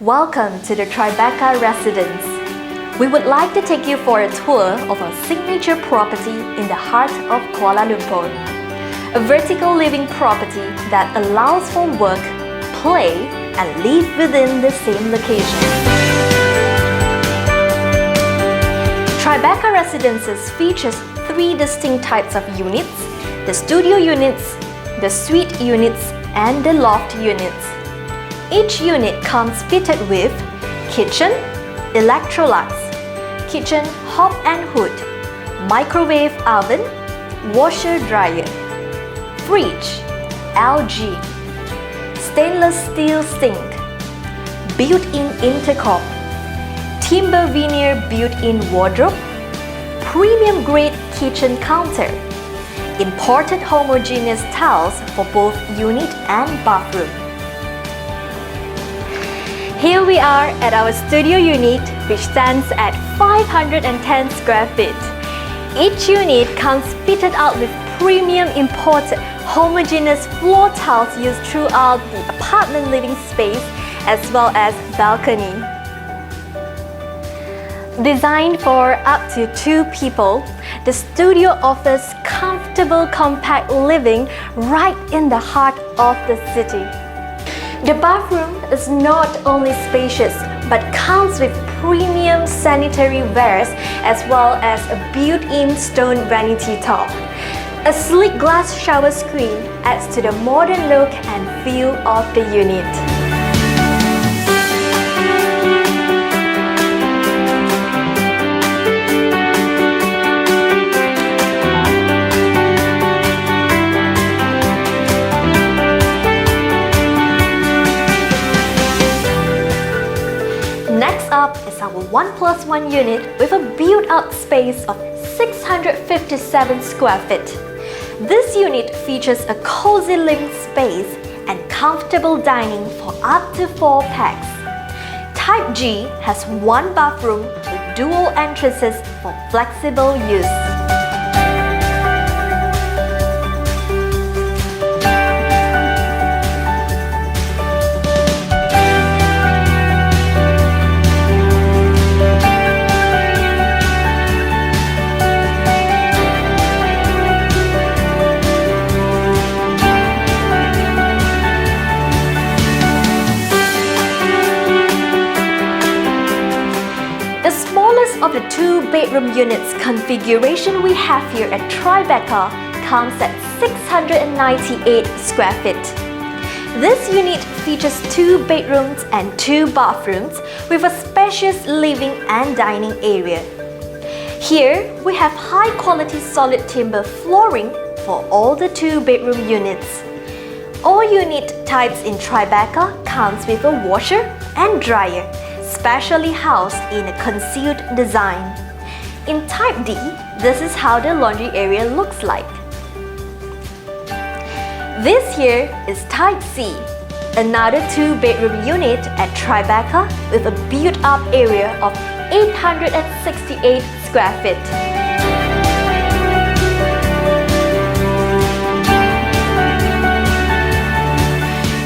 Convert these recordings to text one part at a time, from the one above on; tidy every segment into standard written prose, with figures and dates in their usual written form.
Welcome to the Tribeca Residence. We would like to take you for a tour of our signature property in the heart of Kuala Lumpur. A vertical living property that allows for work, play, and live within the same location. Tribeca Residences features three distinct types of units: the studio units, the suite units, and the loft units. Each unit comes fitted with kitchen, Electrolux, kitchen hob and hood, microwave oven, washer dryer, fridge, LG, stainless steel sink, built-in intercom, timber veneer built-in wardrobe, premium grade kitchen counter, imported homogeneous tiles for both unit and bathroom. Here we are at our studio unit, which stands at 510 square feet. Each unit comes fitted out with premium imported homogeneous floor tiles used throughout the apartment living space as well as balcony. Designed for up to 2 people, the studio offers comfortable compact living right in the heart of the city. The bathroom is not only spacious but comes with premium sanitary wares as well as a built-in stone vanity top. A sleek glass shower screen adds to the modern look and feel of the unit. Next up is our 1+1 unit with a built-up space of 657 square feet. This unit features a cozy living space and comfortable dining for up to 4 packs. Type G has 1 bathroom with dual entrances for flexible use. The smallest of the 2-bedroom units configuration we have here at Tribeca comes at 698 square feet. This unit features 2 bedrooms and 2 bathrooms with a spacious living and dining area. Here we have high-quality solid timber flooring for all the 2-bedroom units. All unit types in Tribeca comes with a washer and dryer, specially housed in a concealed design. In Type D, this is how the laundry area looks like. This here is Type C, another 2-bedroom unit at Tribeca with a built-up area of 868 square feet.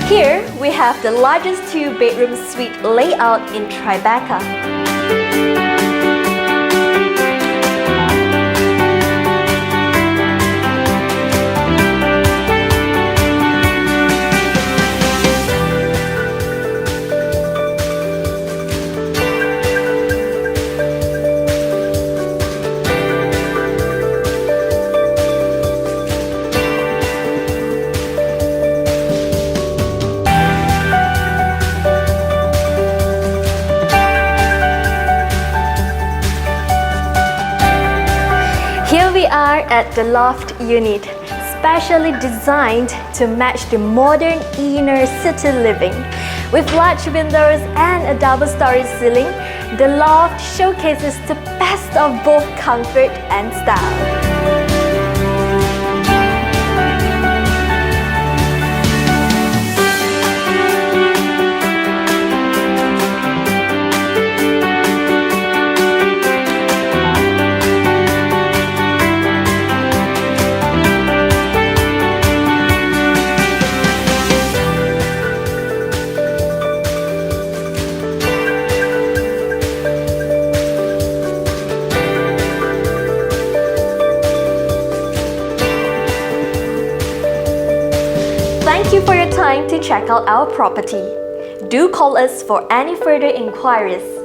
Here we have the largest 2-bedroom suite layout in Tribeca. Here we are at the loft unit, specially designed to match the modern inner city living. With large windows and a double-story ceiling, the loft showcases the best of both comfort and style. Thank you for your time to check out our property. Do call us for any further inquiries.